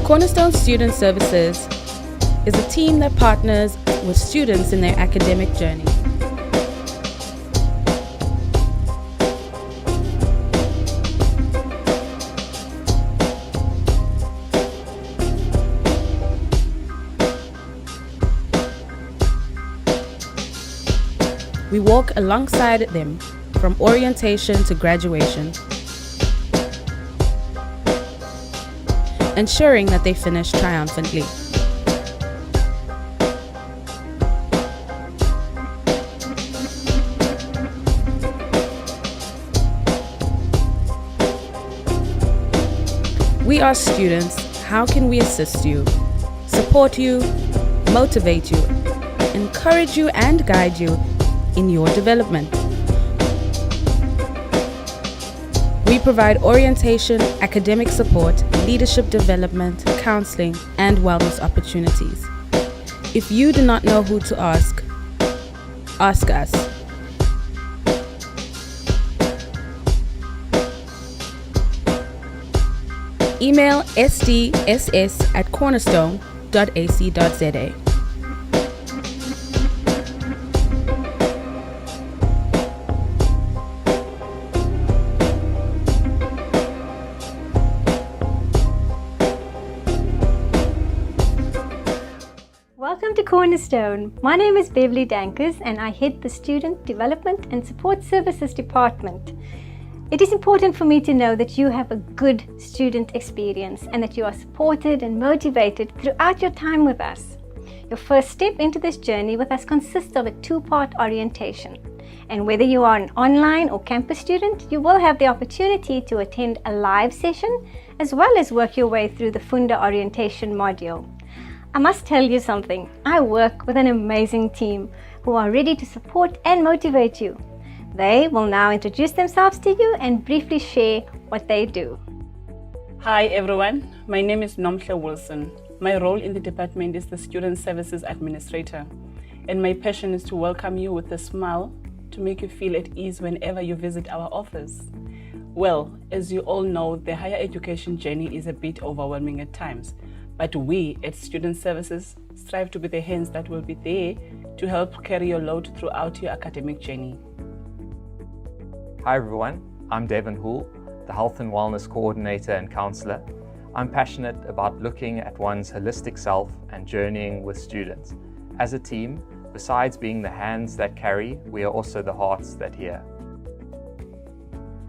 Cornerstone Student Services is a team that partners with students in their academic journey. We walk alongside them from orientation to graduation, ensuring that they finish triumphantly. We are students. How can we assist you, support you, motivate you, encourage you, and guide you in your development? We provide orientation, academic support, leadership development, counseling, and wellness opportunities. If you do not know who to ask us. Email sdss@cornerstone.ac.za. Welcome to Cornerstone. My name is Beverly Dankers and I head the Student Development and Support Services Department. It is important for me to know that you have a good student experience and that you are supported and motivated throughout your time with us. Your first step into this journey with us consists of a two-part orientation. And whether you are an online or campus student, you will have the opportunity to attend a live session as well as work your way through the Funda orientation module. I must tell you something. I work with an amazing team who are ready to support and motivate you. They will now introduce themselves to you and briefly share what they do. Hi everyone, my name is Nomhle Wilson. My role in the department is the Student Services Administrator, and my passion is to welcome you with a smile to make you feel at ease whenever you visit our office. Well, as you all know, the higher education journey is a bit overwhelming at times, but we at Student Services strive to be the hands that will be there to help carry your load throughout your academic journey. Hi everyone, I'm Devin Hool, the Health and Wellness Coordinator and Counsellor. I'm passionate about looking at one's holistic self and journeying with students. As a team, besides being the hands that carry, we are also the hearts that hear.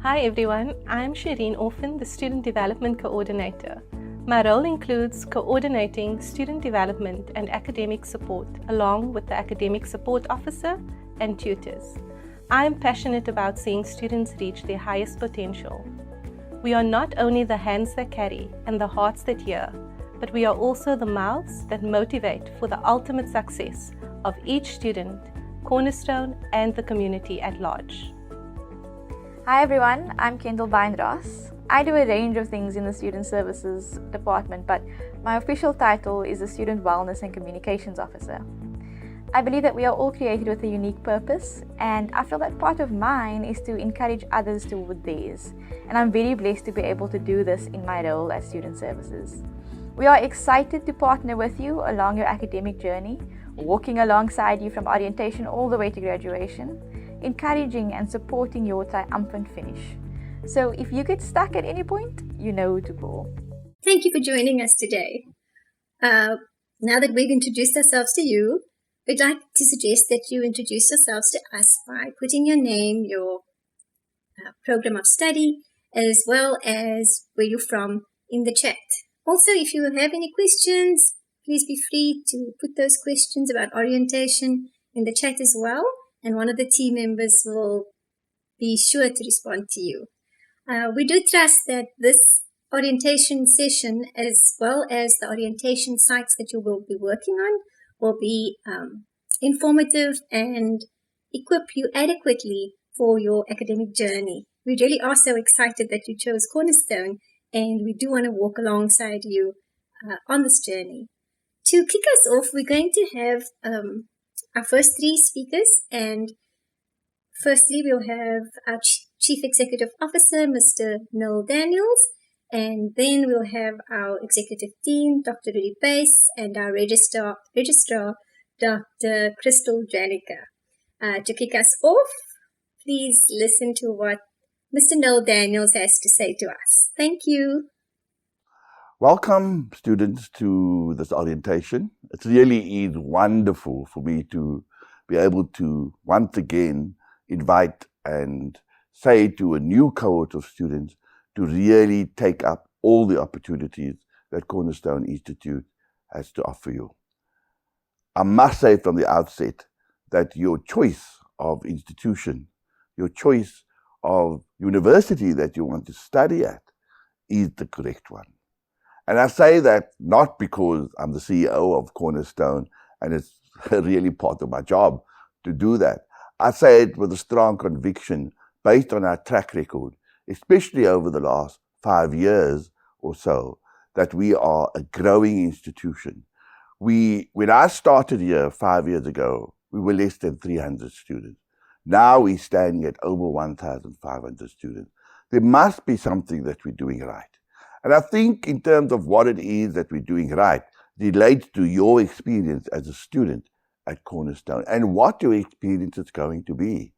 Hi everyone, I'm Shireen Orphan, the Student Development Coordinator. My role includes coordinating student development and academic support along with the Academic Support Officer and tutors. I am passionate about seeing students reach their highest potential. We are not only the hands that carry and the hearts that hear, but we are also the mouths that motivate for the ultimate success of each student, Cornerstone, and the community at large. Hi everyone, I'm Kendall Bynross. I do a range of things in the Student Services Department, but my official title is the Student Wellness and Communications Officer. I believe that we are all created with a unique purpose, and I feel that part of mine is to encourage others toward theirs. And I'm very blessed to be able to do this in my role as Student Services. We are excited to partner with you along your academic journey, walking alongside you from orientation all the way to graduation, encouraging and supporting your triumphant finish. So if you get stuck at any point, you know who to call. Thank you for joining us today. Now that we've introduced ourselves to you, we'd like to suggest that you introduce yourselves to us by putting your name, your program of study, as well as where you're from in the chat. Also, if you have any questions, please be free to put those questions about orientation in the chat as well, and one of the team members will be sure to respond to you. We do trust that this orientation session, as well as the orientation sites that you will be working on, will be informative and equip you adequately for your academic journey. We really are so excited that you chose Cornerstone, and we do want to walk alongside you on this journey. To kick us off, we're going to have our first three speakers, and firstly we'll have our Chief Executive Officer, Mr. Noel Daniels, And then we'll have our executive team, Dr. Rudy Pace, and our registrar Dr. Crystal Janica. To kick us off, please listen to what Mr. Noel Daniels has to say to us. Thank you. Welcome, students, to this orientation. It really is wonderful for me to be able to once again invite and say to a new cohort of students to really take up all the opportunities that Cornerstone Institute has to offer you. I must say from the outset that your choice of institution, your choice of university that you want to study at is the correct one. And I say that not because I'm the CEO of Cornerstone and it's really part of my job to do that. I say it with a strong conviction based on our track record, especially over the last 5 years or so, that we are a growing institution. When I started here 5 years ago, we were less than 300 students. Now we're standing at over 1,500 students. There must be something that we're doing right. And I think in terms of what it is that we're doing right, it relates to your experience as a student at Cornerstone and what your experience is going to be.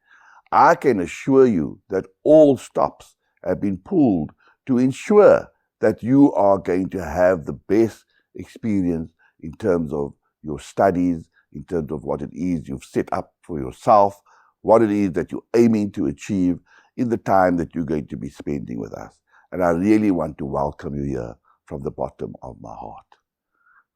I can assure you that all stops have been pulled to ensure that you are going to have the best experience in terms of your studies, in terms of what it is you've set up for yourself, what it is that you're aiming to achieve in the time that you're going to be spending with us. And I really want to welcome you here from the bottom of my heart.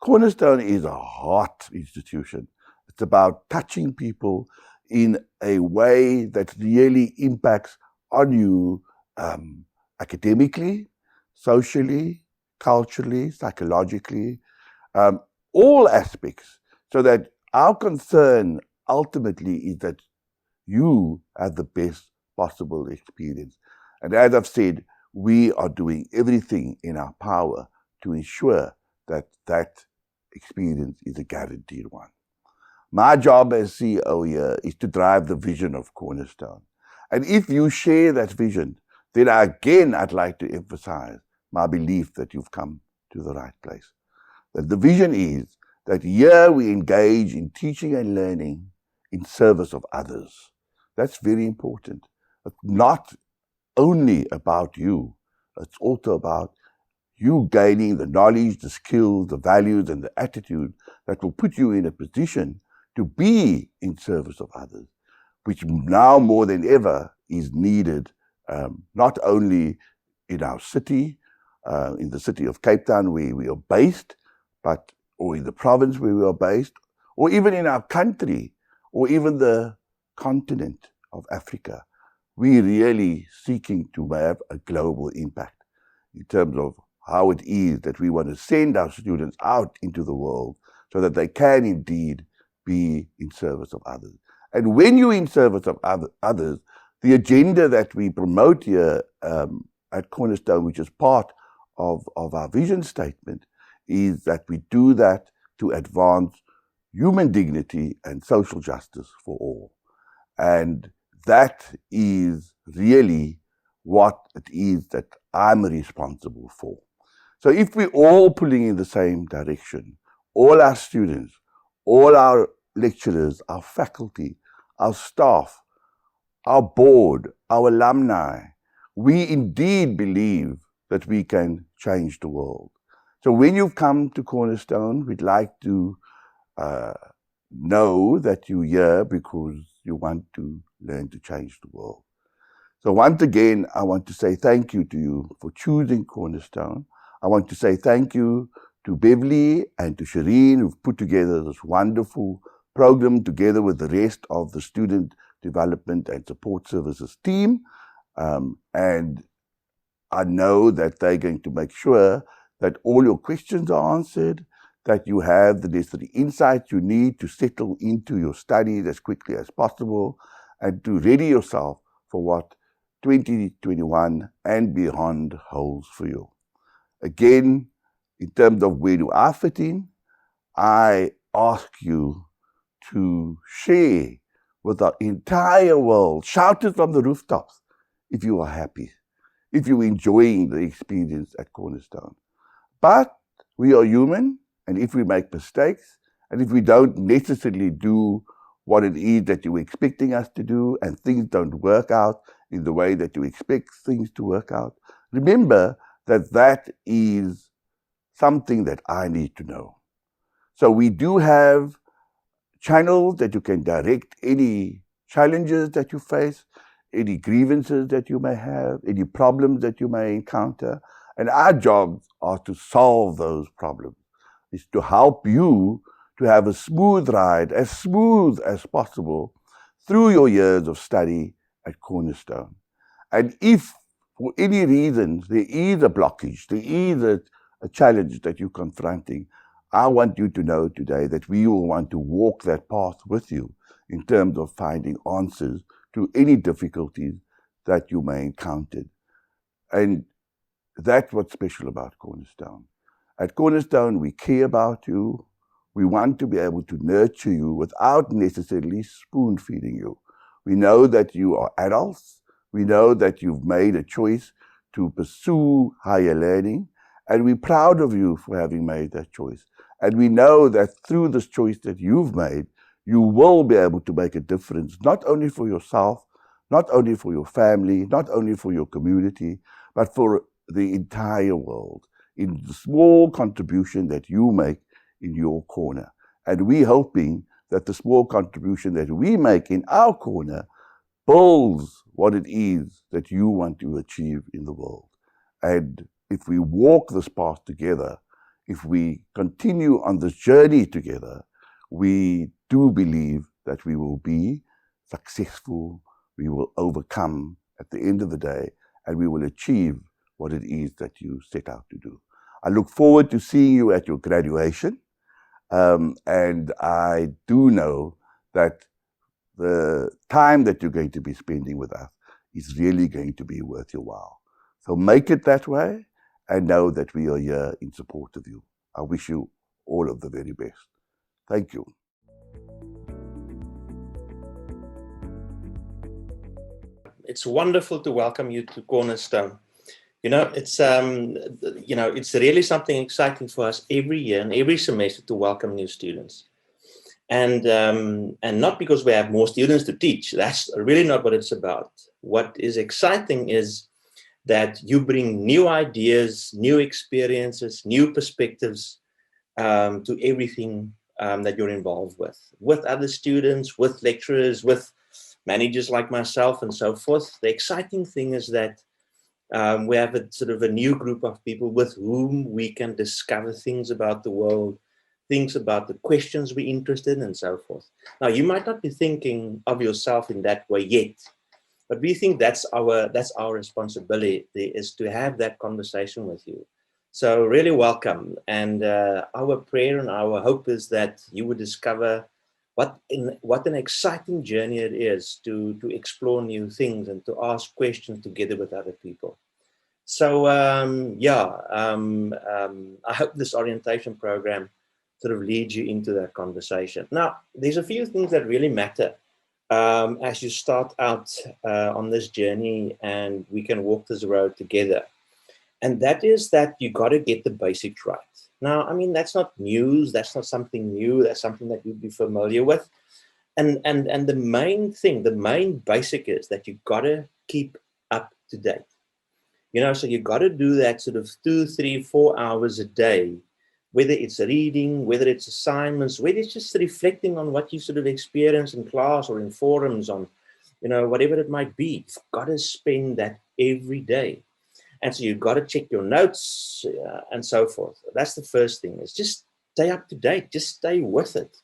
Cornerstone is a heart institution. It's about touching people in a way that really impacts on you academically, socially, culturally, psychologically, all aspects, so that our concern ultimately is that you have the best possible experience. And as I've said, we are doing everything in our power to ensure that that experience is a guaranteed one. My job as CEO here is to drive the vision of Cornerstone. And if you share that vision, then I'd like to emphasize my belief that you've come to the right place. That the vision is that here we engage in teaching and learning in service of others. That's very important. It's not only about you. It's also about you gaining the knowledge, the skills, the values, and the attitude that will put you in a position to be in service of others, which now more than ever is needed, not only in our city, in the city of Cape Town where we are based, or in the province where we are based, or even in our country, or even the continent of Africa. We're really seeking to have a global impact in terms of how it is that we want to send our students out into the world so that they can indeed be in service of others. And when you're in service of others, the agenda that we promote here at Cornerstone, which is part of our vision statement, is that we do that to advance human dignity and social justice for all. And that is really what it is that I'm responsible for. So if we're all pulling in the same direction, all our students, all our lecturers, our faculty, our staff, our board, our alumni, we indeed believe that we can change the world. So when you've come to Cornerstone, we'd like to know that you're here because you want to learn to change the world. So once again, I want to say thank you to you for choosing Cornerstone. I want to say thank you to Beverly and to Shireen, who've put together this wonderful program together with the rest of the Student Development and Support Services team. And I know that they're going to make sure that all your questions are answered, that you have the necessary insights you need to settle into your studies as quickly as possible and to ready yourself for what 2021 and beyond holds for you. Again, in terms of where do I fit in, I ask you to share with the entire world, shout it from the rooftops if you are happy, if you're enjoying the experience at Cornerstone. But we are human, and if we make mistakes, and if we don't necessarily do what it is that you're expecting us to do, and things don't work out in the way that you expect things to work out, remember that that is something that I need to know. So we do have channels that you can direct any challenges that you face, any grievances that you may have, any problems that you may encounter. And our jobs are to solve those problems, is to help you to have a smooth ride, as smooth as possible, through your years of study at Cornerstone. And if for any reason there is a blockage, there is a challenge that you're confronting, I want you to know today that we will want to walk that path with you in terms of finding answers to any difficulties that you may encounter. And that's what's special about Cornerstone. At Cornerstone, we care about you. We want to be able to nurture you without necessarily spoon-feeding you. We know that you are adults. We know that you've made a choice to pursue higher learning, and we're proud of you for having made that choice. And we know that through this choice that you've made, you will be able to make a difference, not only for yourself, not only for your family, not only for your community, but for the entire world, in the small contribution that you make in your corner. And we're hoping that the small contribution that we make in our corner builds what it is that you want to achieve in the world. And if we walk this path together, if we continue on this journey together, we do believe that we will be successful, we will overcome at the end of the day, and we will achieve what it is that you set out to do. I look forward to seeing you at your graduation, and I do know that the time that you're going to be spending with us is really going to be worth your while. So make it that way, and know that we are here in support of you. I wish you all of the very best. Thank you. It's wonderful to welcome you to Cornerstone. It's really something exciting for us every year and every semester to welcome new students. And not because we have more students to teach. That's really not what it's about. What is exciting is that you bring new ideas, new experiences, new perspectives to everything that you're involved with other students, with lecturers, with managers like myself and so forth. The exciting thing is that we have a sort of a new group of people with whom we can discover things about the world, things about the questions we're interested in and so forth. Now, you might not be thinking of yourself in that way yet, but we think that's our responsibility, is to have that conversation with you. So really welcome. And our prayer and our hope is that you would discover what an exciting journey it is to explore new things and to ask questions together with other people. So I hope this orientation program sort of leads you into that conversation. Now, there's a few things that really matter as you start out on this journey, and we can walk this road together. And that is that you got to get the basics right. Now, I mean, that's not news. That's not something new. That's something that you'd be familiar with. And the main thing, the main basic is that you got to keep up to date. So you got to do that sort of 2, 3, 4 hours a day, whether it's reading, whether it's assignments, whether it's just reflecting on what you sort of experience in class or in forums on, whatever it might be. You've got to spend that every day. And so you've got to check your notes and so forth. That's the first thing, is just stay up to date. Just stay with it.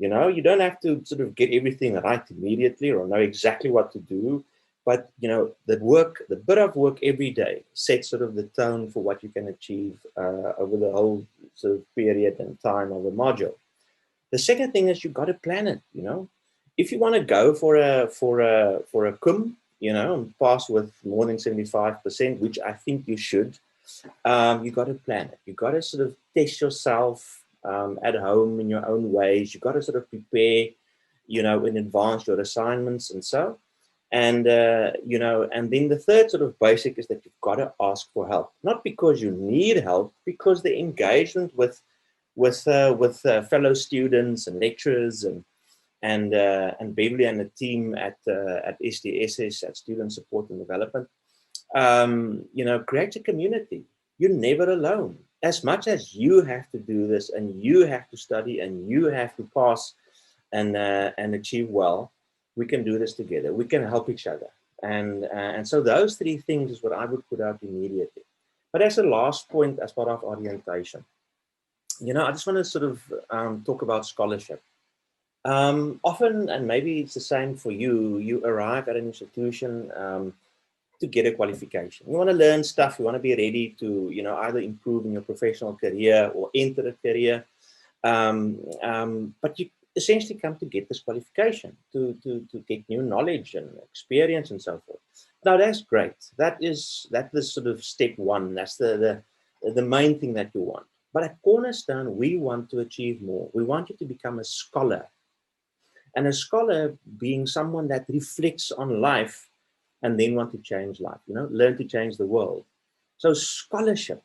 You don't have to sort of get everything right immediately or know exactly what to do. But, the bit of work every day sets sort of the tone for what you can achieve over the whole sort of period and time of a module. The second thing is you've got to plan it, If you want to go for a cum, and pass with more than 75%, which I think you should, you got to plan it. You got to sort of test yourself at home in your own ways. You got to sort of prepare, in advance your assignments and so. And, and then the third sort of basic is that you've got to ask for help, not because you need help, because the engagement with fellow students and lecturers and Beverly and the team at SDSS, at Student Support and Development, create a community. You're never alone. As much as you have to do this, and you have to study, and you have to pass and achieve well, we can do this together. We can help each other. And so those three things is what I would put out immediately. But as a last point, as part of orientation, I just want to sort of talk about scholarship. Often, and maybe it's the same for you, you arrive at an institution to get a qualification. You want to learn stuff. You want to be ready to, either improve in your professional career or enter a career. But you essentially come to get this qualification, to get new knowledge and experience and so forth. Now, that's great. That is sort of step one. That's the main thing that you want. But at Cornerstone, we want to achieve more. We want you to become a scholar. And a scholar being someone that reflects on life and then want to change life, learn to change the world. So scholarship,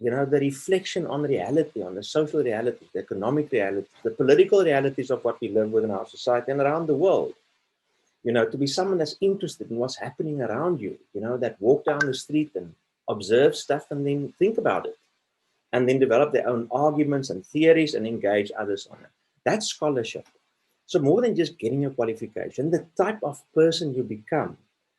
the reflection on reality, on the social realities, the economic realities, the political realities of what we live with in our society and around the world. To be someone that's interested in what's happening around you, that walk down the street and observe stuff and then think about it, and then develop their own arguments and theories and engage others on it. That's scholarship. So more than just getting a qualification, the type of person you become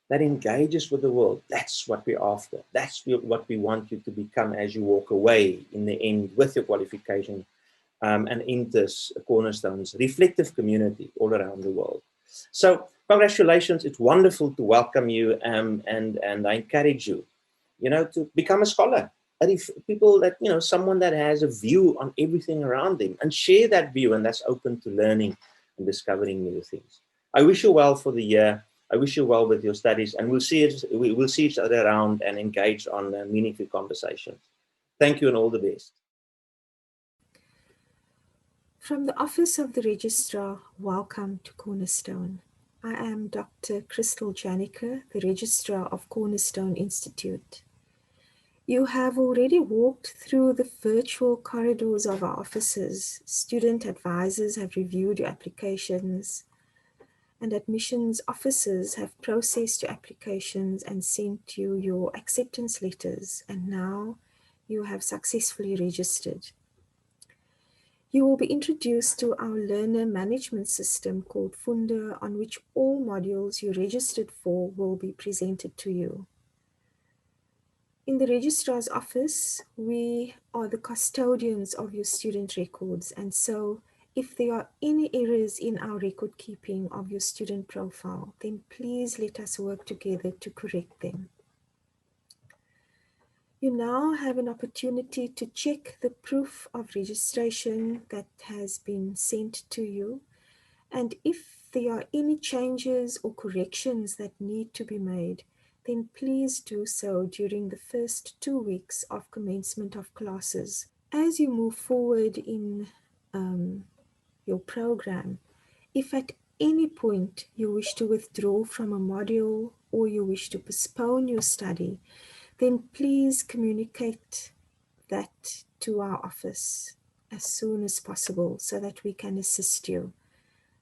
that engages with the world, that's what we're after. That's what we want you to become as you walk away in the end with your qualification and enters Cornerstone's reflective community all around the world. So congratulations. It's wonderful to welcome you, and I encourage you, to become a scholar. And if people that, someone that has a view on everything around them and share that view, and that's open to learning and discovering new things. I wish you well for the year. I wish you well with your studies, and we'll see each other around and engage on meaningful conversations. Thank you and all the best. From the Office of the Registrar, welcome to Cornerstone. I am Dr. Crystal Janica, the Registrar of Cornerstone Institute. You have already walked through the virtual corridors of our offices. Student advisors have reviewed your applications, and admissions officers have processed your applications and sent you your acceptance letters, and now you have successfully registered. You will be introduced to our learner management system called Funda, on which all modules you registered for will be presented to you. In the Registrar's office, we are the custodians of your student records, and so if there are any errors in our record keeping of your student profile, then please let us work together to correct them. You now have an opportunity to check the proof of registration that has been sent to you, and if there are any changes or corrections that need to be made, then please do so during the first 2 weeks of commencement of classes. As you move forward in your program, if at any point you wish to withdraw from a module or you wish to postpone your study, then please communicate that to our office as soon as possible so that we can assist you,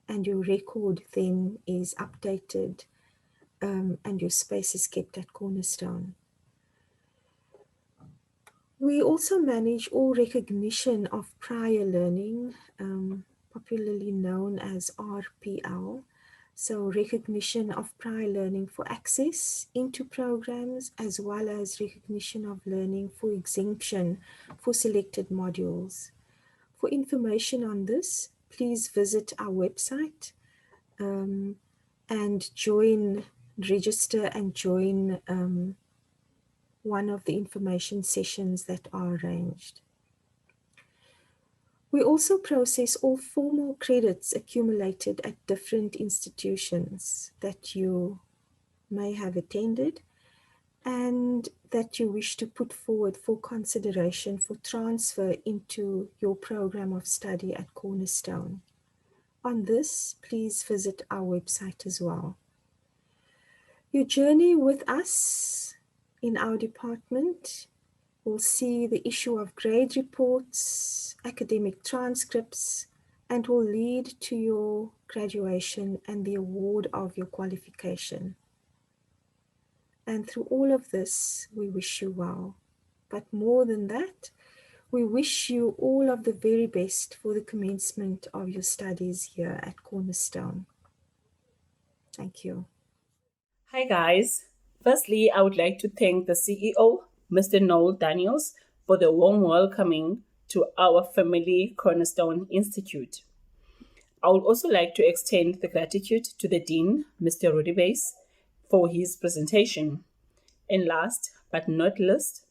and your record then is updated and your space is kept at Cornerstone. We also manage all recognition of prior learning, popularly known as RPL. So recognition of prior learning for access into programs, as well as recognition of learning for exemption for selected modules. For information on this, please visit our website and register and join one of the information sessions that are arranged. We also process all formal credits accumulated at different institutions that you may have attended and that you wish to put forward for consideration for transfer into your program of study at Cornerstone. On this, please visit our website as well. Your journey with us in our department will see the issue of grade reports, academic transcripts, and will lead to your graduation and the award of your qualification. And through all of this, we wish you well. But more than that, we wish you all of the very best for the commencement of your studies here at Cornerstone. Thank you. Hi guys. Firstly, I would like to thank the CEO, Mr. Noel Daniels, for the warm welcoming to our family Cornerstone Institute. I would also like to extend the gratitude to the Dean, Mr. Rudy Bass, for his presentation. And last but not least,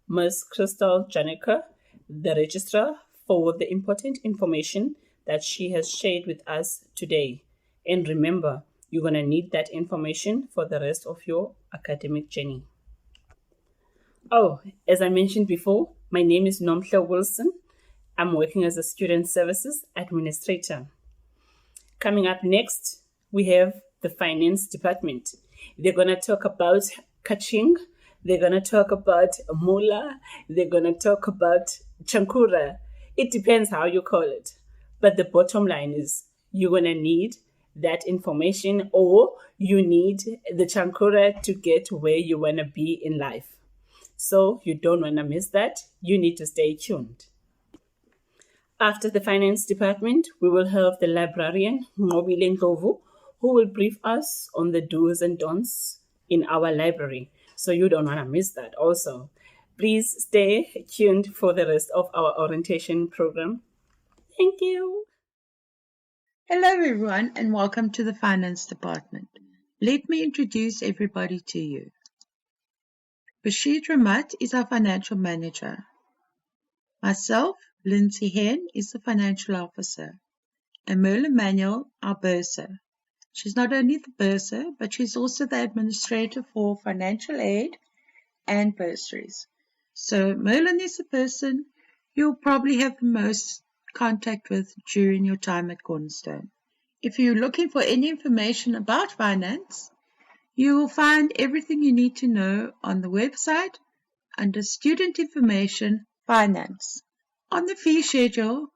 Ms. Crystal Janica, the Registrar, for the important information that she has shared with us today. And remember, you're going to need that information for the rest of your academic journey. Oh, as I mentioned before, my name is Nomhle Wilson. I'm working as a Student Services Administrator. Coming up next, we have the Finance Department. They're going to talk about Kaching. They're going to talk about Mula. They're going to talk about Chankura. It depends how you call it. But the bottom line is you're going to need that information, or you need the Chankura to get where you want to be in life. So you don't want to miss that. You need to stay tuned. After the Finance Department, we will have the librarian, Ngobile Ndlovu, who will brief us on the do's and don'ts in our library. So you don't want to miss that also. Please stay tuned for the rest of our orientation program. Thank you. Hello everyone and welcome to the Finance Department. Let me introduce everybody to you. Bashir Ramat is our Financial Manager. Myself, Lindsay Hen, is the Financial Officer. And Merle Manuel, our Bursar. She's not only the Bursar, but she's also the Administrator for Financial Aid and Bursaries. So Merlin is the person you'll probably have the most contact with during your time at Cornerstone. If you're looking for any information about finance, you will find everything you need to know on the website under Student Information Finance. On the fee schedule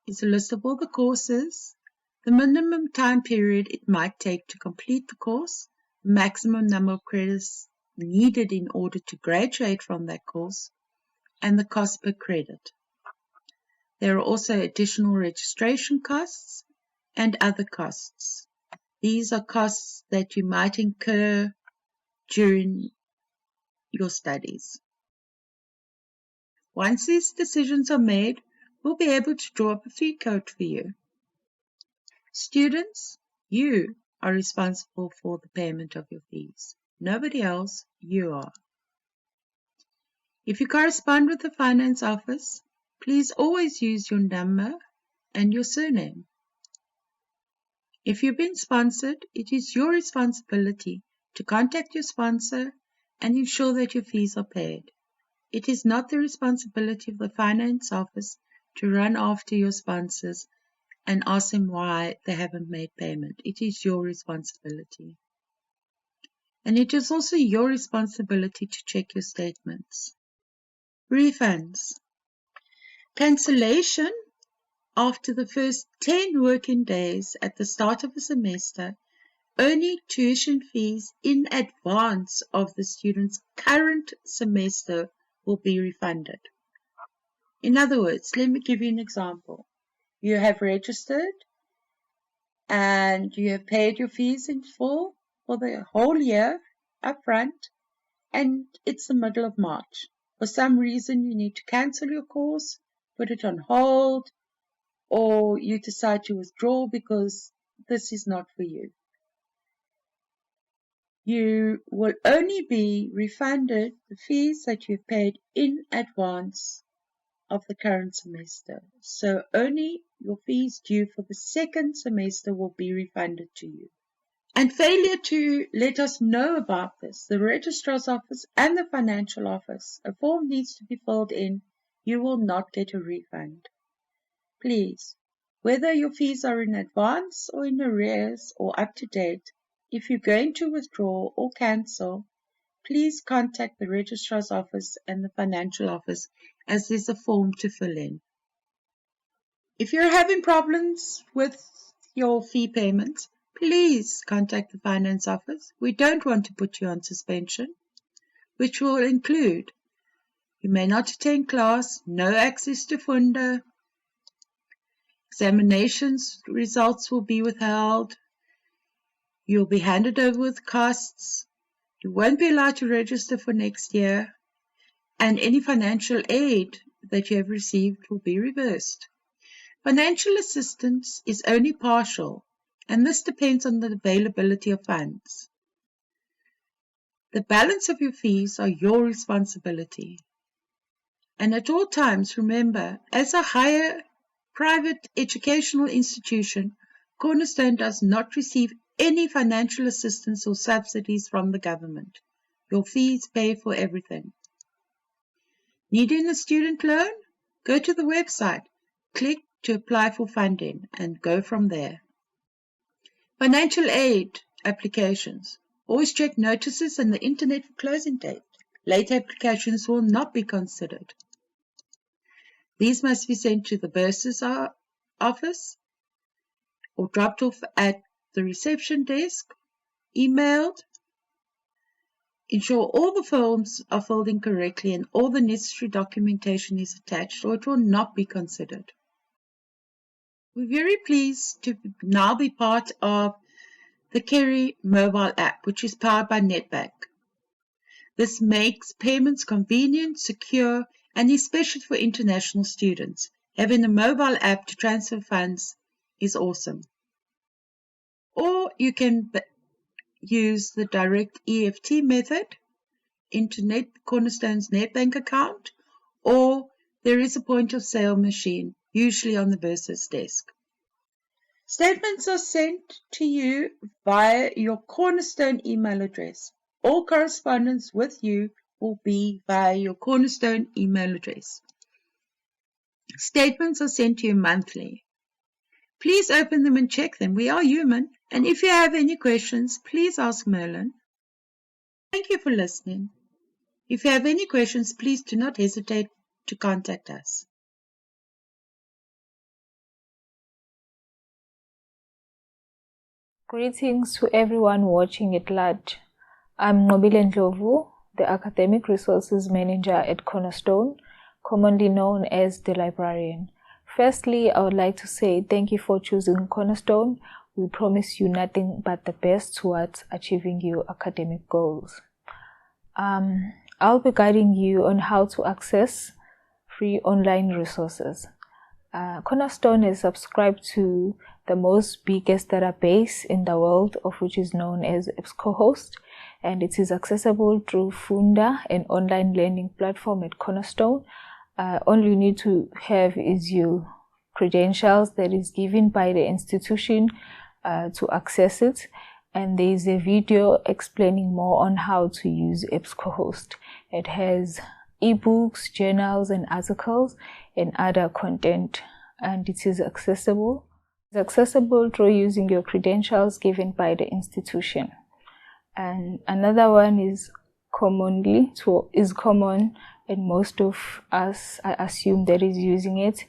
is a list of all the courses, the minimum time period it might take to complete the course, the maximum number of credits needed in order to graduate from that course, and the cost per credit. There are also additional registration costs and other costs. These are costs that you might incur during your studies. Once these decisions are made, we'll be able to draw up a fee code for you. Students, you are responsible for the payment of your fees. Nobody else, you are. If you correspond with the finance office, please always use your number and your surname. If you've been sponsored, it is your responsibility to contact your sponsor and ensure that your fees are paid. It is not the responsibility of the finance office to run after your sponsors and ask them why they haven't made payment. It is your responsibility. And it is also your responsibility to check your statements. Refunds. Cancellation after the first 10 working days at the start of a semester, only tuition fees in advance of the student's current semester will be refunded. In other words, let me give you an example. You have registered and you have paid your fees in full for the whole year upfront, and it's the middle of March. For some reason, you need to cancel your course, put it on hold, or you decide to withdraw because this is not for you. You will only be refunded the fees that you've paid in advance of the current semester. So only your fees due for the second semester will be refunded to you. And failure to let us know about this, the registrar's office and the financial office, a form needs to be filled in. You will not get a refund. Please, whether your fees are in advance or in arrears or up to date, if you're going to withdraw or cancel, please contact the Registrar's Office and the Financial Office, as there's a form to fill in. If you're having problems with your fee payments, please contact the Finance Office. We don't want to put you on suspension, which will include you may not attend class, no access to funder, examinations results will be withheld, you'll be handed over with costs, you won't be allowed to register for next year, and any financial aid that you have received will be reversed. Financial assistance is only partial, and this depends on the availability of funds. The balance of your fees are your responsibility. And at all times, remember, as a higher private educational institution, Cornerstone does not receive any financial assistance or subsidies from the government. Your fees pay for everything. Needing a student loan? Go to the website, click to apply for funding, and go from there. Financial aid applications. Always check notices and the internet for closing date. Late applications will not be considered. These must be sent to the bursar's office or dropped off at the reception desk, emailed. Ensure all the forms are filled in correctly and all the necessary documentation is attached, or it will not be considered. We're very pleased to now be part of the Kerry mobile app, which is powered by NetBank. This makes payments convenient, secure, and especially for international students. Having a mobile app to transfer funds is awesome. Or you can use the direct EFT method into Cornerstone's NetBank account, or there is a point of sale machine, usually on the bursar's desk. Statements are sent to you via your Cornerstone email address. All correspondence with you will be via your Cornerstone email address. Statements are sent to you monthly. Please open them and check them. We are human. And if you have any questions, please ask Merlin. Thank you for listening. If you have any questions, please do not hesitate to contact us. Greetings to everyone watching at large. I'm Nobile Ndlovu, the Academic Resources Manager at Cornerstone, commonly known as the Librarian. Firstly, I would like to say thank you for choosing Cornerstone. We promise you nothing but the best towards achieving your academic goals. I'll be guiding you on how to access free online resources. Cornerstone is subscribed to the most biggest database in the world, of which is known as EBSCOhost, and it is accessible through Funda, an online learning platform at Cornerstone. All you need to have is your credentials that is given by the institution to access it, and there is a video explaining more on how to use EBSCOhost. It has ebooks, journals, and articles and other content, and it is accessible. It's accessible through using your credentials given by the institution. And another one is common, and most of us, I assume, that is using it.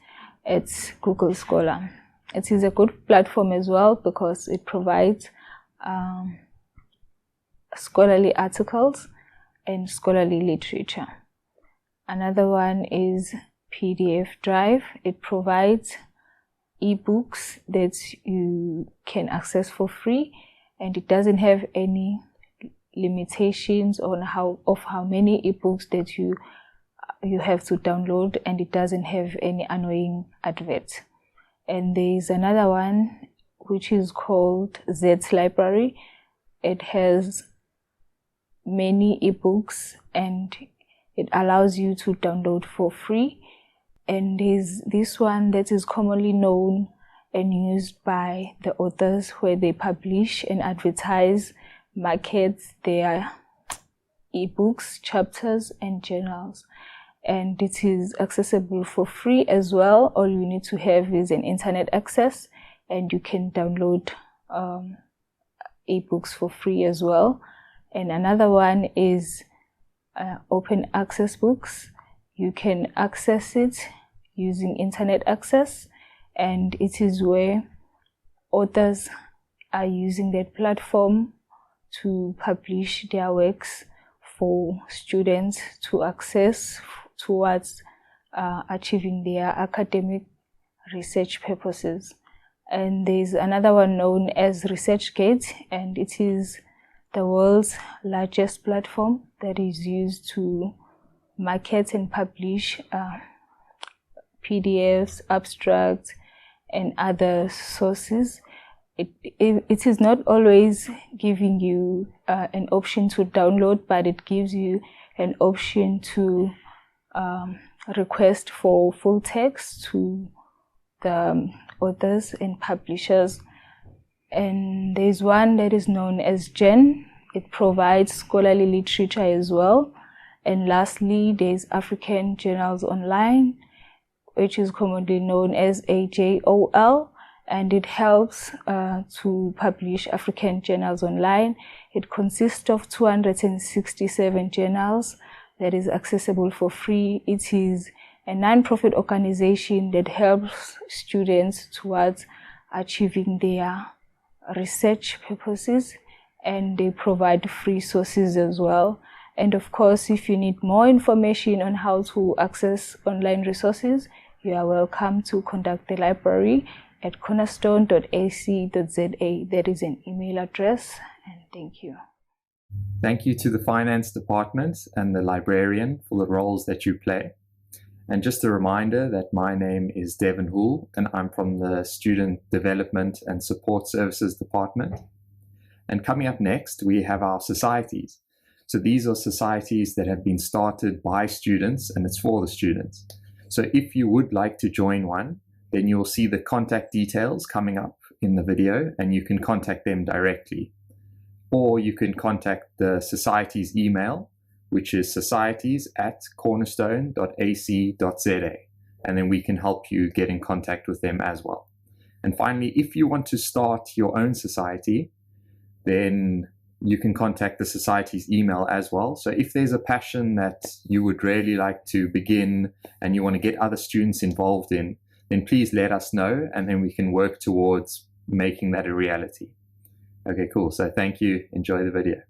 It's Google Scholar. It is a good platform as well because it provides scholarly articles and scholarly literature. Another one is PDF Drive. It provides ebooks that you can access for free, and it doesn't have any limitations on how many ebooks that you have to download, and it doesn't have any annoying adverts. And there is another one which is called Z's Library. It has many ebooks and it allows you to download for free. And there's this one that is commonly known and used by the authors, where they publish and advertise, market their ebooks, chapters, and journals. And it is accessible for free as well. All you need to have is an internet access, and you can download ebooks for free as well. And another one is open access books. You can access it using internet access, and it is where authors are using that platform to publish their works for students to access towards achieving their academic research purposes. And there's another one known as ResearchGate, and it is the world's largest platform that is used to market and publish PDFs, abstracts, and other sources. It is not always giving you an option to download, but it gives you an option to request for full text to the authors and publishers. And there's one that is known as GEN. It provides scholarly literature as well. And lastly, there's African Journals Online, which is commonly known as AJOL, and it helps to publish African journals online. It consists of 267 journals that is accessible for free. It is a non-profit organization that helps students towards achieving their research purposes, and they provide free sources as well. And of course, if you need more information on how to access online resources, you are welcome to contact the library at cornerstone.ac.za. There is an email address, and thank you. Thank you to the finance department and the librarian for the roles that you play. And just a reminder that my name is Devin Hool, and I'm from the Student Development and Support Services Department. And coming up next, we have our societies. So these are societies that have been started by students, and it's for the students. So if you would like to join one, then you'll see the contact details coming up in the video, and you can contact them directly. Or you can contact the society's email, which is societies@cornerstone.ac.za, and then we can help you get in contact with them as well. And finally, if you want to start your own society, then you can contact the society's email as well. So if there's a passion that you would really like to begin and you want to get other students involved in, then please let us know, and then we can work towards making that a reality. Okay, cool. So thank you. Enjoy the video.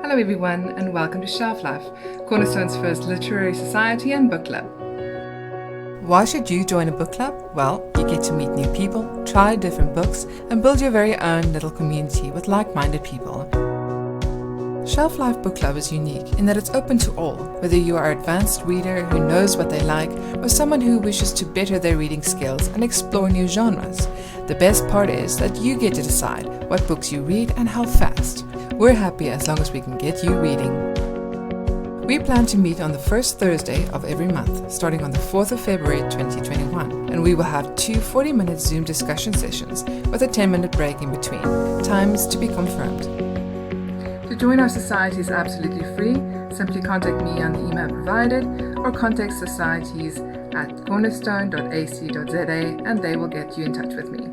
Hello everyone, and welcome to Shelf Life, Cornerstone's first literary society and book club. Why should you join a book club? Well, you get to meet new people, try different books, and build your very own little community with like-minded people. Shelf Life Book Club is unique in that it's open to all, whether you are an advanced reader who knows what they like, or someone who wishes to better their reading skills and explore new genres. The best part is that you get to decide what books you read and how fast. We're happy as long as we can get you reading. We plan to meet on the first Thursday of every month, starting on the 4th of February 2021, and we will have 2 40-minute Zoom discussion sessions with a 10-minute break in between. Times to be confirmed. To join our society is absolutely free. Simply contact me on the email provided, or contact societies at cornerstone.ac.za, and they will get you in touch with me.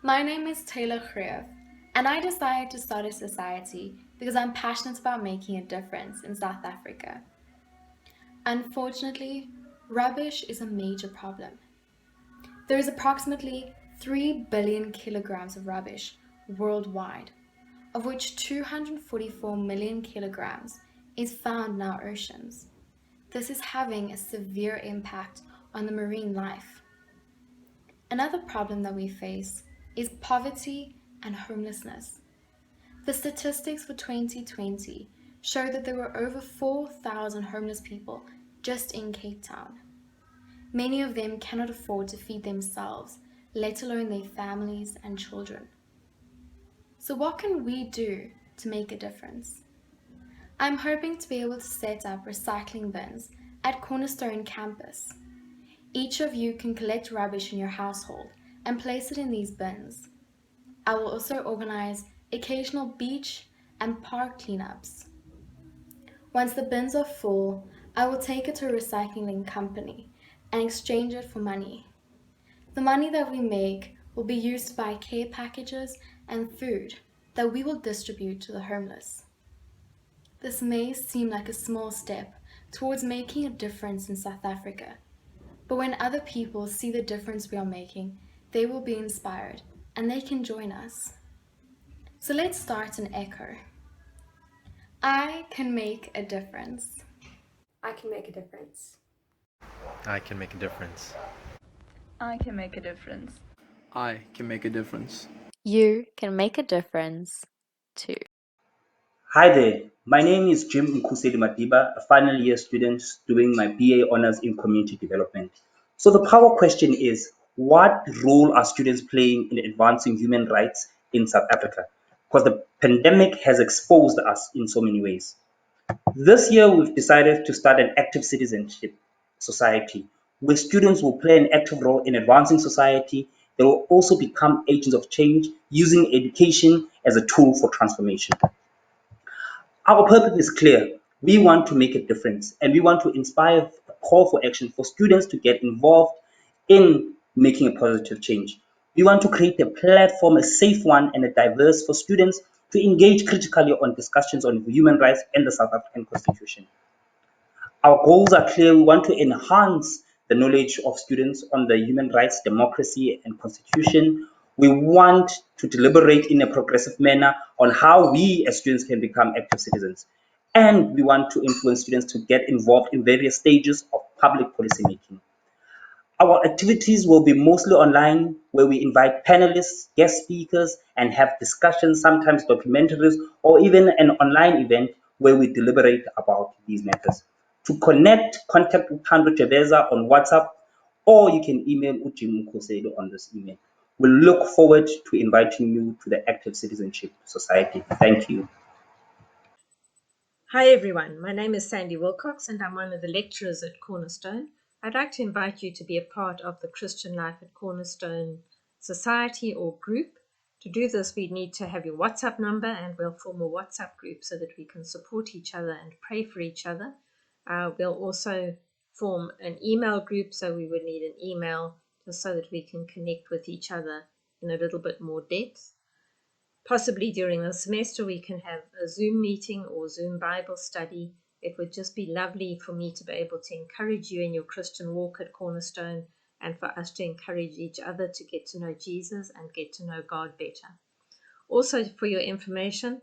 My name is Taylor Khrev, and I decided to start a society because I'm passionate about making a difference in South Africa. Unfortunately, rubbish is a major problem. There is approximately 3 billion kilograms of rubbish worldwide, of which 244 million kilograms is found in our oceans. This is having a severe impact on the marine life. Another problem that we face is poverty and homelessness. The statistics for 2020 show that there were over 4,000 homeless people just in Cape Town. Many of them cannot afford to feed themselves, let alone their families and children. So what can we do to make a difference? I'm hoping to be able to set up recycling bins at Cornerstone campus. Each of you can collect rubbish in your household and place it in these bins. I will also organize occasional beach and park cleanups. Once the bins are full, I will take it to a recycling company and exchange it for money. The money that we make will be used to buy care packages and food that we will distribute to the homeless. This may seem like a small step towards making a difference in South Africa, but when other people see the difference we are making, they will be inspired and they can join us. So let's start an echo. I can make a difference. I can make a difference. I can make a difference. I can make a difference. I can make a difference. You can make a difference too. Hi there, my name is Jim Nkuseli Madiba, a final year student doing my BA Honours in Community Development. So the power question is, what role are students playing in advancing human rights in South Africa? Because the pandemic has exposed us in so many ways. This year, we've decided to start an active citizenship society where students will play an active role in advancing society. They will also become agents of change using education as a tool for transformation. Our purpose is clear. We want to make a difference and we want to inspire a call for action for students to get involved in making a positive change. We want to create a platform, a safe one and a diverse for students to engage critically on discussions on human rights and the South African Constitution. Our goals are clear. We want to enhance the knowledge of students on the human rights, democracy, and constitution. We want to deliberate in a progressive manner on how we as students can become active citizens. And we want to influence students to get involved in various stages of public policy making. Our activities will be mostly online, where we invite panelists, guest speakers, and have discussions, sometimes documentaries, or even an online event where we deliberate about these matters. To connect, contact Upando Jebeza on WhatsApp, or you can email Ujim Nkuseli on this email. We look forward to inviting you to the Active Citizenship Society. Thank you. Hi everyone, my name is Sandy Wilcox and I'm one of the lecturers at Cornerstone. I'd like to invite you to be a part of the Christian Life at Cornerstone Society or group. To do this, we need to have your WhatsApp number and we'll form a WhatsApp group so that we can support each other and pray for each other. We'll also form an email group, so we would need an email just so that we can connect with each other in a little bit more depth. Possibly during the semester we can have a Zoom meeting or Zoom Bible study. It would just be lovely for me to be able to encourage you in your Christian walk at Cornerstone and for us to encourage each other to get to know Jesus and get to know God better. Also, for your information,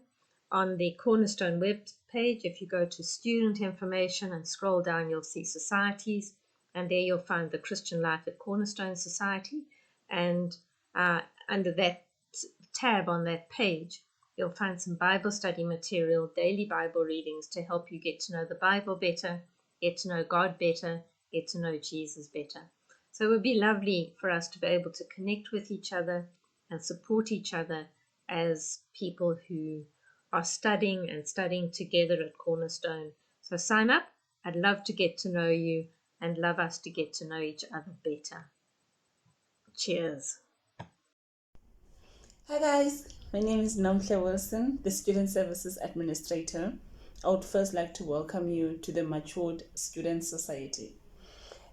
on the Cornerstone web page, if you go to student information and scroll down, you'll see societies, and there you'll find the Christian Life at Cornerstone Society, and under that tab on that page, you'll find some Bible study material, daily Bible readings to help you get to know the Bible better, get to know God better, get to know Jesus better. So it would be lovely for us to be able to connect with each other and support each other as people who are studying together at Cornerstone. So sign up. I'd love to get to know you and love us to get to know each other better. Cheers. Hi guys, my name is Nomhle Wilson, the Student Services Administrator. I would first like to welcome you to the Matured Student Society.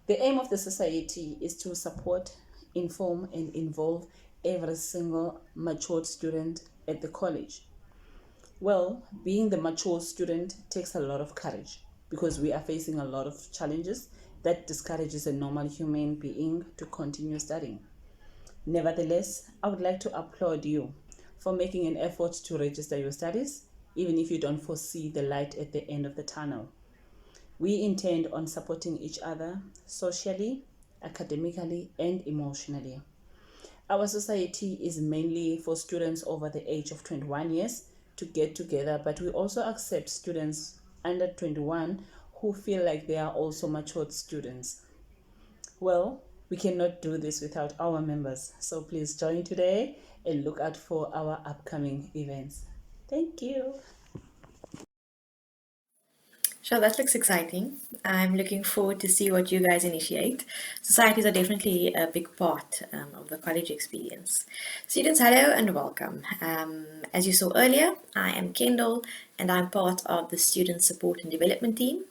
The aim of the society is to support, inform and involve every single matured student at the college. Well, being the mature student takes a lot of courage. because we are facing a lot of challenges that discourages a normal human being to continue studying. Nevertheless, I would like to applaud you for making an effort to register your studies, even if you don't foresee the light at the end of the tunnel. We intend on supporting each other socially, academically, and emotionally. Our society is mainly for students over the age of 21 years to get together, but we also accept students under 21 who feel like they are also matured students. Well, we cannot do this without our members, so please join today and look out for our upcoming events. Thank you. Sure, that looks exciting. I'm looking forward to see what you guys initiate. Societies are definitely a big part of the college experience. Students, hello and welcome. As you saw earlier, I am Kendall and I'm part of the Student Support and Development team.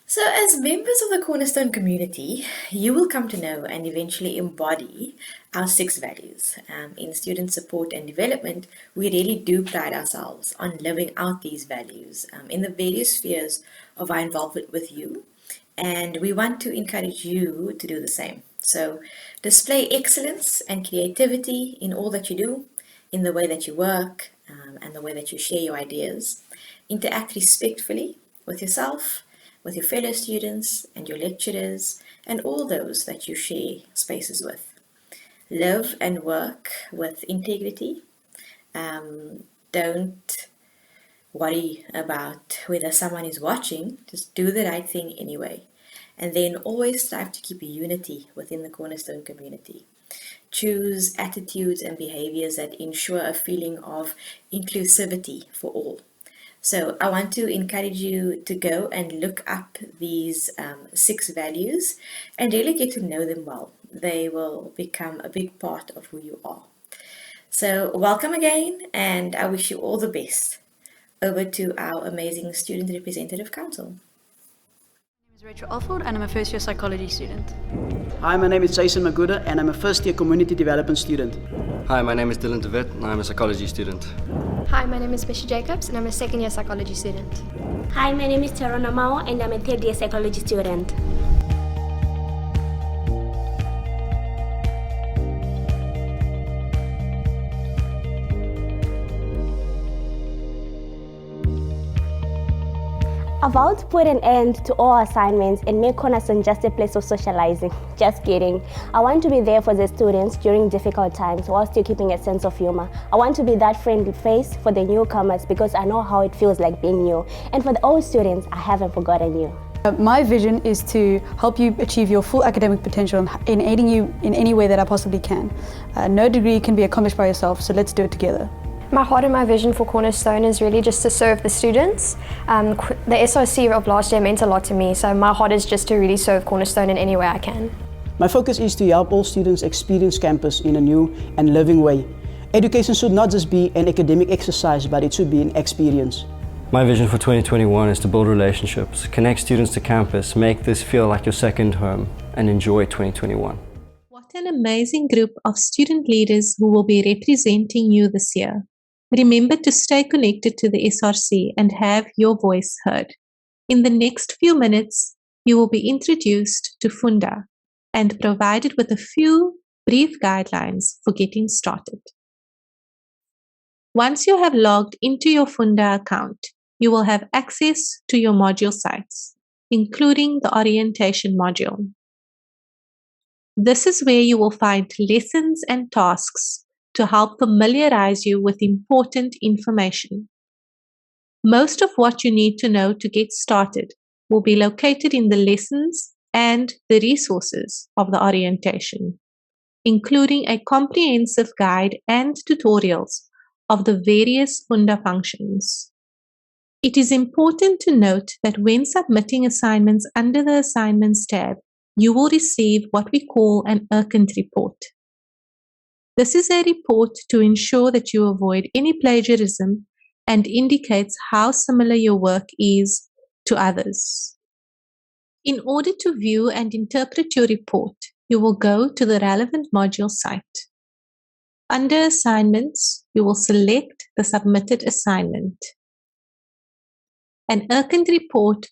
So as members of the Cornerstone community, you will come to know and eventually embody our 6 values. In student support and development, we really do pride ourselves on living out these values in the various spheres of our involvement with you. And we want to encourage you to do the same. So display excellence and creativity in all that you do, in the way that you work and the way that you share your ideas. Interact respectfully with yourself, with your fellow students and your lecturers and all those that you share spaces with. Live and work with integrity. Don't worry about whether someone is watching, just do the right thing anyway. And then always strive to keep unity within the Cornerstone community. Choose attitudes and behaviors that ensure a feeling of inclusivity for all. So I want to encourage you to go and look up these 6 values and really get to know them well. They will become a big part of who you are. So welcome again, and I wish you all the best. Over to our amazing Student Representative Council. Rachel Alford and I'm a first year psychology student. Hi, my name is Jason Maguda and I'm a first year community development student. Hi, my name is Dylan de Wit and I'm a psychology student. Hi, my name is Misha Jacobs and I'm a second year psychology student. Hi, my name is Tarona Mao and I'm a third year psychology student. I vow to put an end to all assignments and make Cornerstone just a place of socializing. Just kidding. I want to be there for the students during difficult times while still keeping a sense of humor. I want to be that friendly face for the newcomers because I know how it feels like being new. And for the old students, I haven't forgotten you. My vision is to help you achieve your full academic potential in aiding you in any way that I possibly can. No degree can be accomplished by yourself, so let's do it together. My heart and my vision for Cornerstone is really just to serve the students. The SRC of last year meant a lot to me, so my heart is just to really serve Cornerstone in any way I can. My focus is to help all students experience campus in a new and living way. Education should not just be an academic exercise, but it should be an experience. My vision for 2021 is to build relationships, connect students to campus, make this feel like your second home, and enjoy 2021. What an amazing group of student leaders who will be representing you this year. Remember to stay connected to the SRC and have your voice heard. In the next few minutes, you will be introduced to Funda and provided with a few brief guidelines for getting started. Once you have logged into your Funda account, you will have access to your module sites, including the orientation module. This is where you will find lessons and tasks to help familiarize you with important information. Most of what you need to know to get started will be located in the lessons and the resources of the orientation, including a comprehensive guide and tutorials of the various Funda functions. It is important to note that when submitting assignments under the Assignments tab, you will receive what we call an acquainted report. This is a report to ensure that you avoid any plagiarism and indicates how similar your work is to others. In order to view and interpret your report, you will go to the relevant module site. Under Assignments, you will select the submitted assignment. An acquainted report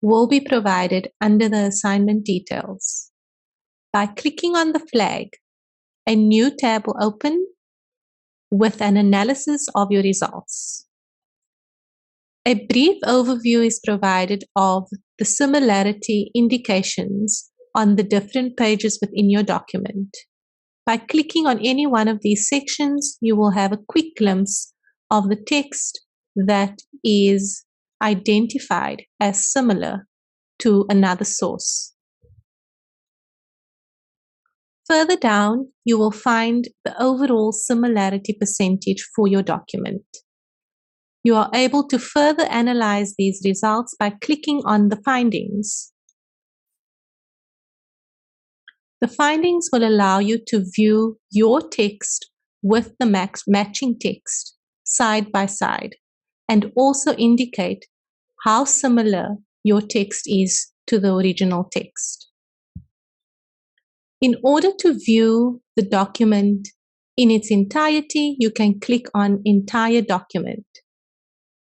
will be provided under the assignment details. By clicking on the flag, a new tab will open with an analysis of your results. A brief overview is provided of the similarity indications on the different pages within your document. By clicking on any one of these sections, you will have a quick glimpse of the text that is identified as similar to another source. Further down, you will find the overall similarity percentage for your document. You are able to further analyze these results by clicking on the findings. The findings will allow you to view your text with the matching text side by side and also indicate how similar your text is to the original text. In order to view the document in its entirety, you can click on Entire Document.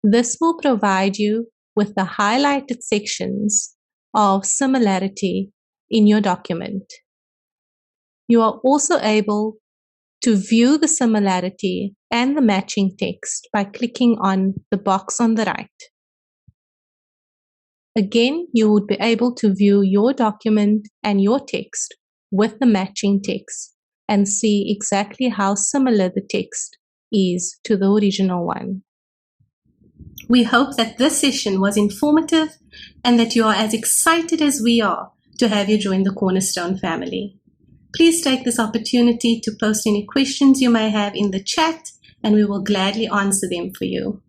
This will provide you with the highlighted sections of similarity in your document. You are also able to view the similarity and the matching text by clicking on the box on the right. Again, you would be able to view your document and your text with the matching text and see exactly how similar the text is to the original one. We hope that this session was informative and that you are as excited as we are to have you join the Cornerstone family. Please take this opportunity to post any questions you may have in the chat, and we will gladly answer them for you.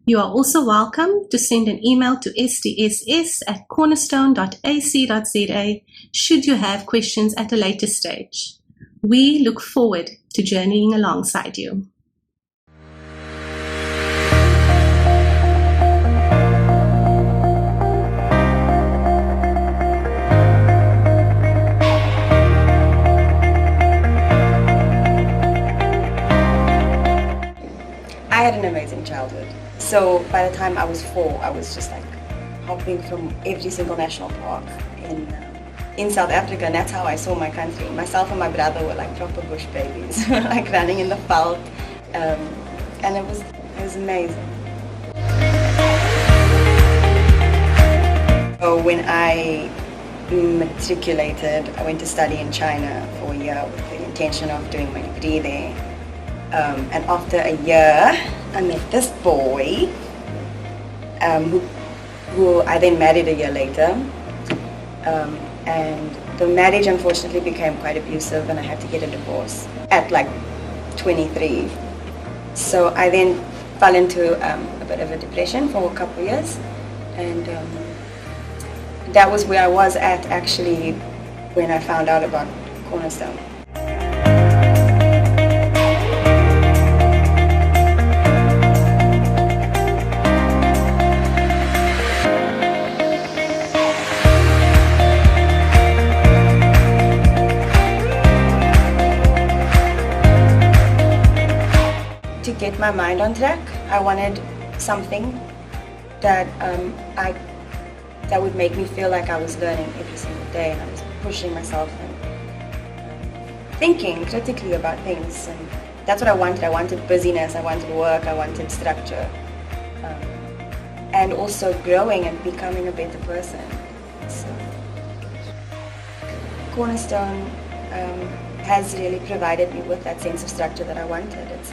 You are also welcome to send an email to sdss@cornerstone.ac.za should you have questions at a later stage. We look forward to journeying alongside you. I had an amazing childhood. So by the time I was 4, I was just like hopping from every single national park in South Africa, and that's how I saw my country. Myself and my brother were like proper bush babies, like running in the veld, and it was amazing. So when I matriculated, I went to study in China for a year with the intention of doing my degree there. And after a year, I met this boy who I then married a year later. And the marriage unfortunately became quite abusive, and I had to get a divorce at like 23. So I then fell into a bit of a depression for a couple of years, and that was where I was at actually when I found out about Cornerstone. To get my mind on track, I wanted something that that would make me feel like I was learning every single day, and I was pushing myself and thinking critically about things. And that's what I wanted. I wanted busyness, I wanted work, I wanted structure, and also growing and becoming a better person. So Cornerstone has really provided me with that sense of structure that I wanted. It's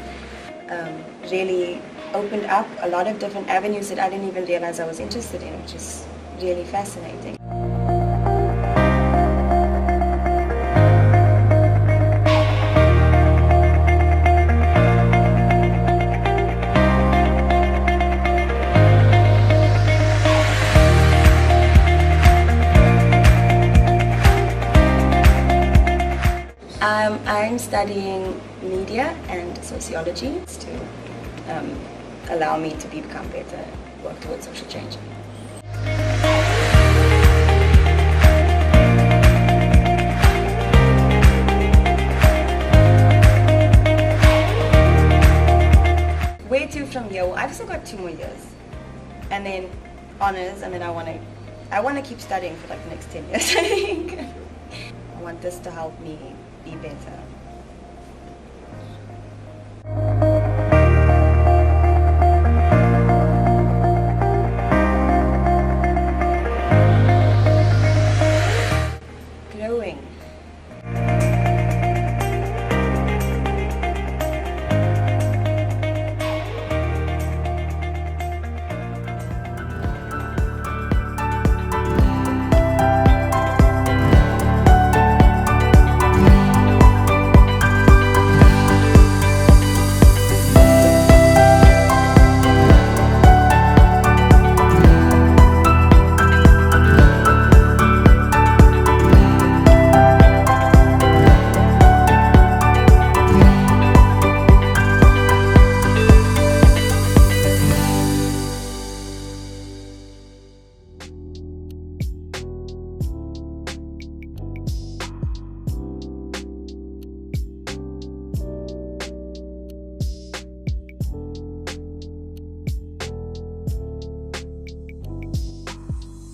really opened up a lot of different avenues that I didn't even realize I was interested in, which is really fascinating. I'm studying media and sociology to allow me to become better, work towards social change. Where to from here? Well, I've still got 2 more years, and then honours, and then I want to keep studying for like the next 10 years, I think. I want this to help me be better. Glowing.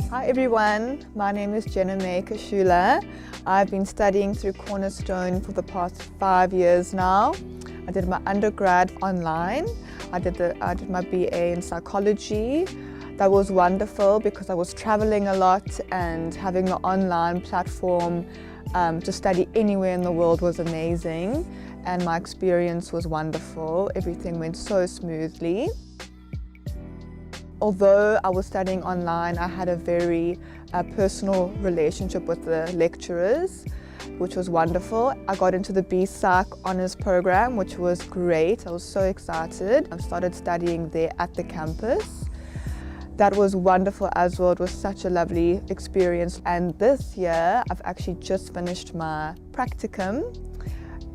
Hi everyone, my name is Jenna May Kashula. I've been studying through Cornerstone for the past 5 years now. I did my undergrad online. I did my BA in psychology. That was wonderful because I was traveling a lot, and having an online platform to study anywhere in the world was amazing, and my experience was wonderful. Everything went so smoothly. Although I was studying online, I had a very personal relationship with the lecturers, which was wonderful. I got into the BPsych honours program, which was great. I was so excited. I started studying there at the campus. That was wonderful as well. It was such a lovely experience. And this year, I've actually just finished my practicum.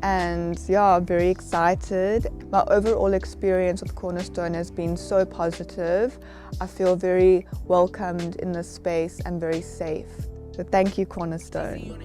And yeah, I'm very excited. My overall experience with Cornerstone has been so positive. I feel very welcomed in this space and very safe. So thank you, Cornerstone.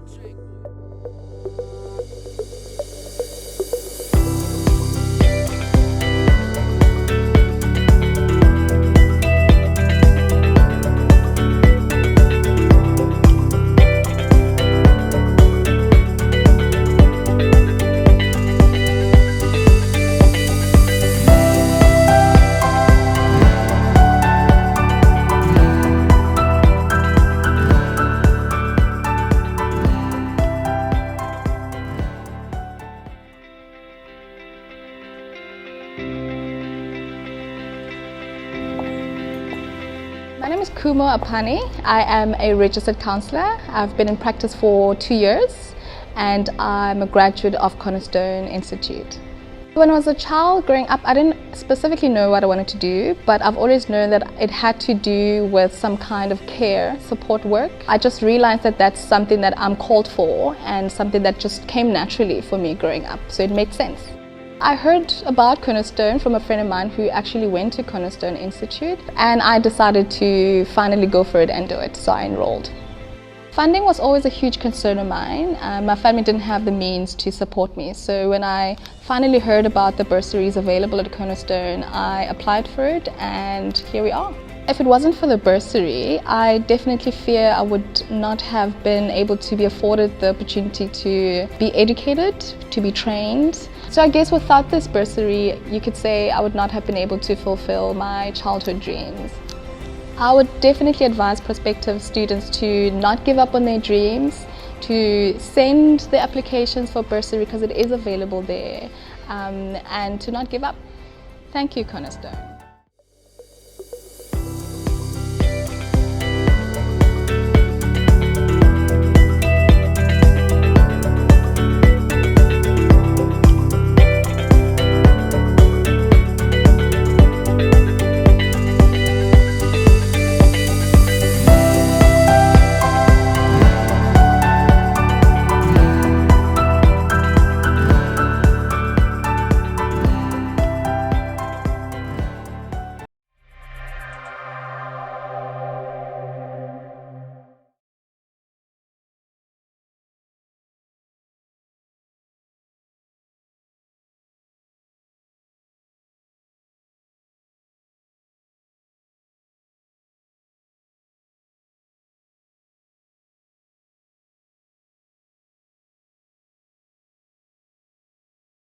My name is Kumo Apani. I am a registered counsellor. I've been in practice for 2 years, and I'm a graduate of Cornerstone Institute. When I was a child growing up, I didn't specifically know what I wanted to do, but I've always known that it had to do with some kind of care, support work. I just realized that that's something that I'm called for and something that just came naturally for me growing up, so it made sense. I heard about Cornerstone from a friend of mine who actually went to Cornerstone Institute, and I decided to finally go for it and do it, so I enrolled. Funding was always a huge concern of mine. My family didn't have the means to support me, so when I finally heard about the bursaries available at Cornerstone, I applied for it, and here we are. If it wasn't for the bursary, I definitely fear I would not have been able to be afforded the opportunity to be educated, to be trained. So I guess without this bursary, you could say I would not have been able to fulfill my childhood dreams. I would definitely advise prospective students to not give up on their dreams, to send their applications for bursary because it is available there, and to not give up. Thank you, Cornerstone.